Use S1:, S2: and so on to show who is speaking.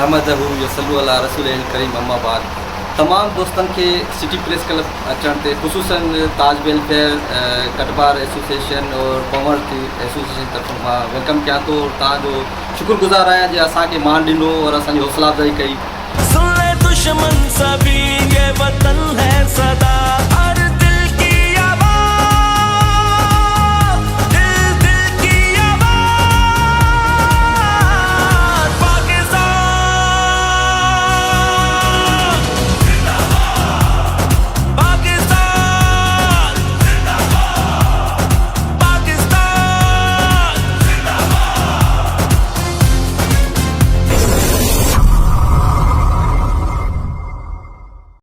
S1: अहमदहू यसल्लु अला रसूलिल करीम अम्मा बाद। तमाम दोस्तन के सिटी प्रेस क्लब अचण ते ख़ुसूसन ताज वेलफेयर कटबार एसोसिएशन और कॉमर्स एसोसिएशन तरफ़ों मां वेलकम किया तो तव्हांजो शुक्रगुज़ार आहियां जे असांखे मान ॾिनो और असांजी हौसला अफ़ज़ाई कई।
S2: सुन ले दुश्मन सभी ये वतन है सदा।